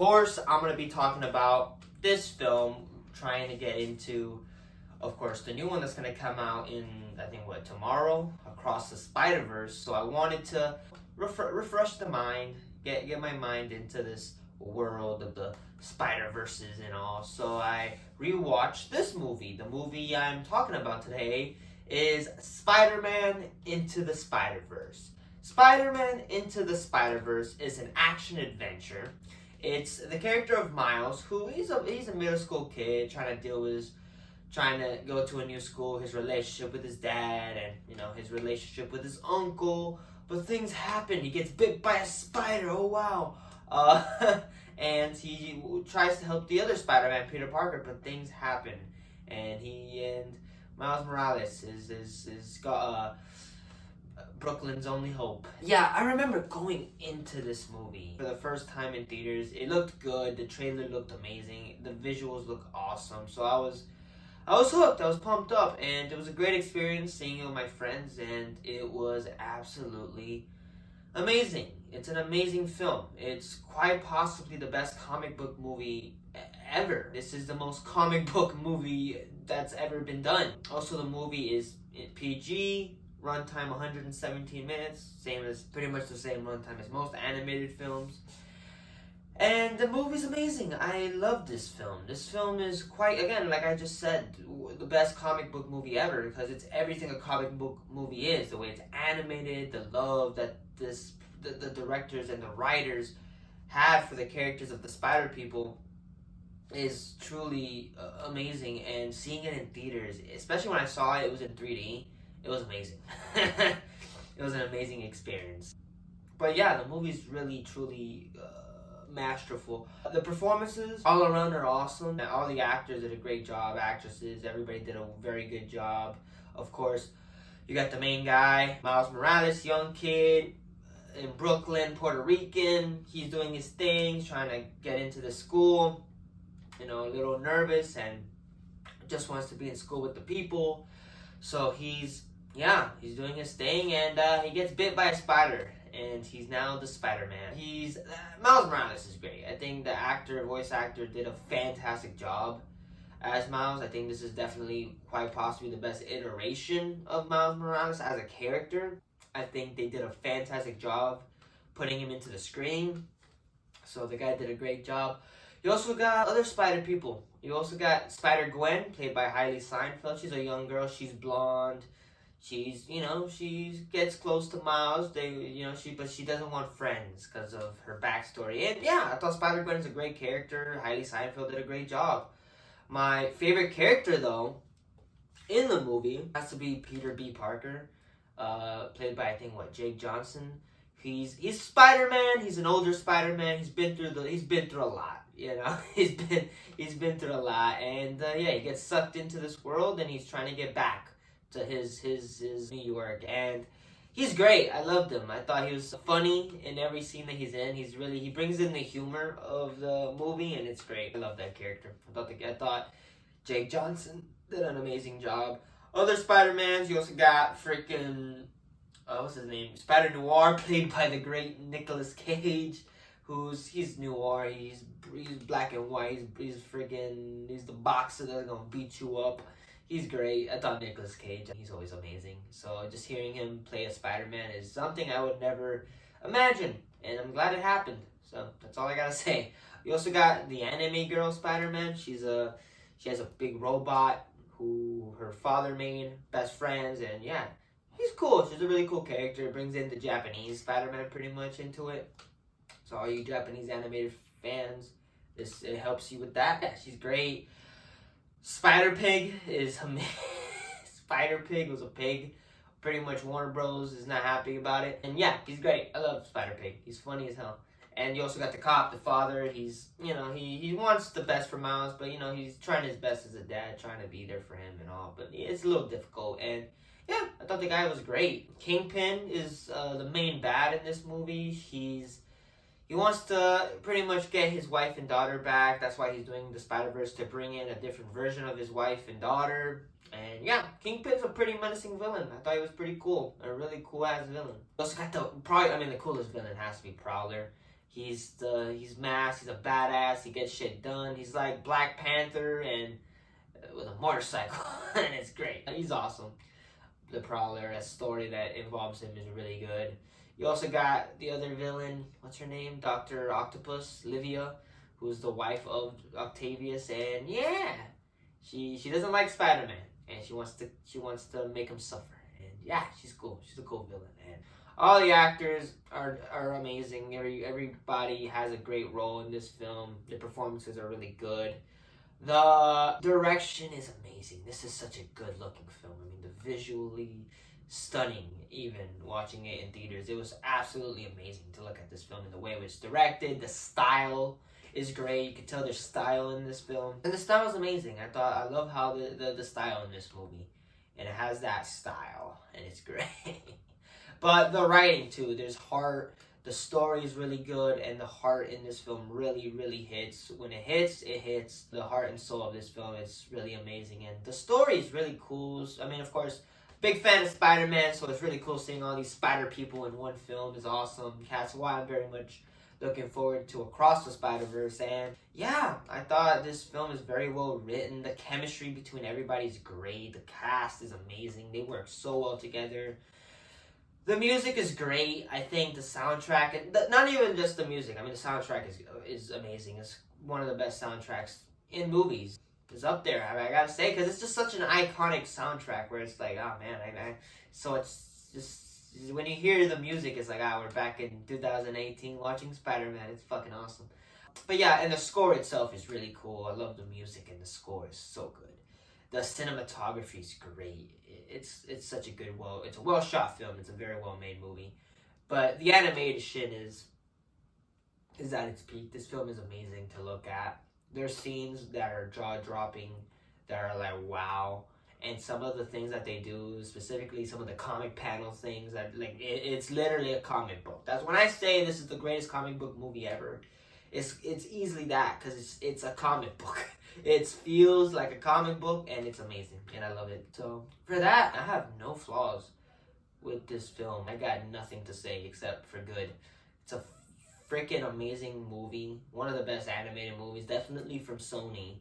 course, I'm going to be talking about this film, trying to get into, of course, the new one that's going to come out in, I think, tomorrow? Across the Spider-Verse. So I wanted to refresh the mind, get my mind into this world of the Spider-Verses and all. So I rewatched this movie. The movie I'm talking about today is Spider-Man Into the Spider-Verse. Spider-Man Into the Spider-Verse is an action-adventure. It's the character of Miles, who he's a middle school kid trying to go to a new school, his relationship with his dad, and his relationship with his uncle. But things happen. He gets bit by a spider. Oh wow! And he tries to help the other Spider-Man, Peter Parker, but things happen, and Miles Morales is got Brooklyn's only hope. Yeah, I remember going into this movie for the first time in theaters. It looked good. The trailer looked amazing. The visuals looked awesome. So I was hooked. I was pumped up, and it was a great experience seeing it with my friends, and it was absolutely amazing. It's an amazing film. It's quite possibly the best comic book movie ever. This is the most comic book movie that's ever been done. Also, the movie is PG, runtime 117 minutes, pretty much the same runtime as most animated films. And the movie's amazing. I love this film. This film is quite, again, like I just said, the best comic book movie ever, because it's everything a comic book movie is. The way it's animated, the love that the directors and the writers had for the characters of the Spider People is truly amazing. And seeing it in theaters, especially when I saw it, it was in 3D. It was amazing. It was an amazing experience. But yeah, the movie's really, truly masterful. The performances all around are awesome. All the actors did a great job. Actresses, everybody did a very good job. Of course, you got the main guy, Miles Morales, young kid in Brooklyn, Puerto Rican. He's doing his thing, trying to get into the school. A little nervous and just wants to be in school with the people. So he's doing his thing, and he gets bit by a spider, and he's now the Spider-Man. Miles Morales is great. I think the voice actor, did a fantastic job as Miles. I think this is definitely quite possibly the best iteration of Miles Morales as a character. I think they did a fantastic job putting him into the screen. So the guy did a great job. You also got other Spider people. You also got Spider-Gwen, played by Hailey Steinfeld. She's a young girl. She's blonde. She gets close to Miles. But she doesn't want friends because of her backstory. And yeah, I thought Spider-Gwen is a great character. Hailey Steinfeld did a great job. My favorite character, though, in the movie has to be Peter B. Parker, played by Jake Johnson. He's Spider-Man. He's an older Spider-Man. He's been through a lot. He's been through a lot, and he gets sucked into this world, and he's trying to get back to his New York, and he's great. I loved him. I thought he was funny in every scene that he's in. He brings in the humor of the movie, and it's great. I love that character. I thought Jake Johnson did an amazing job. Other Spider-Mans, you also got freaking what's his name? Spider-Noir, played by the great Nicolas Cage. He's noir, he's black and white, he's the boxer that's gonna beat you up. He's great. I thought Nicolas Cage, he's always amazing. So just hearing him play a Spider-Man is something I would never imagine, and I'm glad it happened. So that's all I gotta say. You also got the anime girl Spider-Man. She has a big robot who her father made, best friends, and yeah, he's cool. She's a really cool character. It brings in the Japanese Spider-Man pretty much into it. So all you Japanese animated fans, it helps you with that. Yeah, she's great. Spider-Pig is Spider-Pig was a pig. Pretty much Warner Bros. Is not happy about it. And yeah, he's great. I love Spider-Pig. He's funny as hell. And you also got the cop, the father. He's, he wants the best for Miles, but, he's trying his best as a dad, trying to be there for him and all. But it's a little difficult. And yeah, I thought the guy was great. Kingpin is the main bad in this movie. He wants to pretty much get his wife and daughter back. That's why he's doing the Spider-Verse, to bring in a different version of his wife and daughter. And yeah, Kingpin's a pretty menacing villain. I thought he was pretty cool. A really cool-ass villain. Also got the coolest villain has to be Prowler. He's masked. He's a badass. He gets shit done. He's like Black Panther and with a motorcycle, and it's great. He's awesome. The Prowler, that story that involves him is really good. You also got the other villain. What's her name? Dr. Octopus, Livia, who's the wife of Octavius, and yeah, she doesn't like Spider-Man, and she wants to make him suffer. And yeah, she's cool. She's a cool villain, and all the actors are amazing. Everybody has a great role in this film. The performances are really good. The direction is amazing. This is such a good looking film. I mean, the visually stunning, even watching it in theaters. It was absolutely amazing to look at this film and the way it was directed. The style is great. You can tell there's style in this film. And the style is amazing. I love how the style in this movie. And it has that style. And it's great. But the writing too, there's heart. The story is really good, and the heart in this film really, really hits. When it hits, it hits. The heart and soul of this film is really amazing, and the story is really cool. I mean, of course, big fan of Spider-Man, so it's really cool seeing all these spider people in one film. Is awesome. That's why I'm very much looking forward to Across the Spider-Verse. And yeah, I thought this film is very well written. The chemistry between everybody is great. The cast is amazing. They work so well together. The music is great. I think the soundtrack, and not even just the music. I mean, the soundtrack is amazing. It's one of the best soundtracks in movies. It's up there. I gotta say, because it's just such an iconic soundtrack. Where it's like, oh man, so it's just when you hear the music, it's like, we're back in 2018 watching Spider-Man. It's fucking awesome. But yeah, and the score itself is really cool. I love the music, and the score is so good. The cinematography is great. It's such a good, it's a well shot film. It's a very well made movie. But the animation is at its peak. This film is amazing to look at. There's scenes that are jaw dropping, that are like wow. And some of the things that they do, specifically some of the comic panel things, that like it's literally a comic book. That's when I say this is the greatest comic book movie ever. It's easily that, because it's a comic book. It feels like a comic book, and it's amazing, and I love it. So for that, I have no flaws with this film. I got nothing to say except for good. It's a freaking amazing movie. One of the best animated movies, definitely from Sony.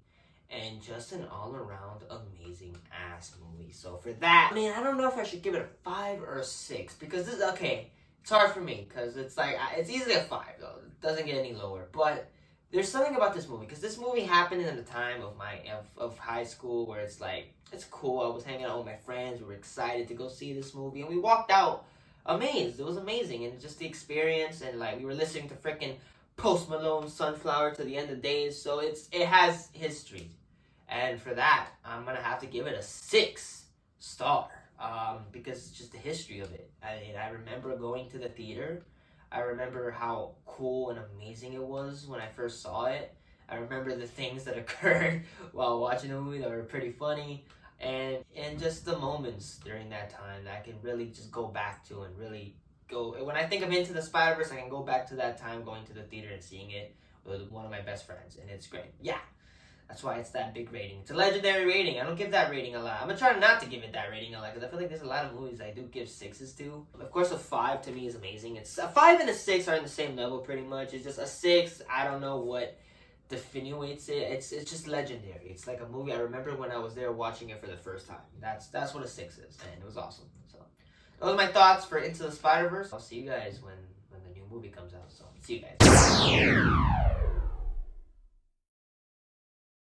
And just an all-around amazing ass movie. So for that, I mean, I don't know if I should give it a 5 or a 6. Because this, okay, it's hard for me. Because it's like, it's easily a 5 though. It doesn't get any lower. But there's something about this movie. Because this movie happened in the time of high school. Where it's like, it's cool. I was hanging out with my friends. We were excited to go see this movie. And we walked out amazed. It was amazing. And just the experience. And like, we were listening to freaking Post Malone, Sunflower to the End of Days. So it has history. And for that, I'm going to have to give it a 6 star. Because it's just the history of it. I mean, I remember going to the theater. I remember how cool and amazing it was when I first saw it. I remember the things that occurred while watching the movie that were pretty funny. And just the moments during that time that I can really just go back to and really go. When I think of Into the Spider-Verse, I can go back to that time going to the theater and seeing it with one of my best friends. And it's great. Yeah. That's why it's that big rating. It's a legendary rating. I don't give that rating a lot. I'm going to try not to give it that rating a lot, because I feel like there's a lot of movies I do give 6s to. Of course, a 5 to me is amazing. It's a 5 and a 6 are in the same level pretty much. It's just a 6, I don't know what definites it. It's just legendary. It's like a movie I remember when I was there watching it for the first time. That's what a 6 is, and it was awesome. So those are my thoughts for Into the Spider-Verse. I'll see you guys when the new movie comes out. So see you guys.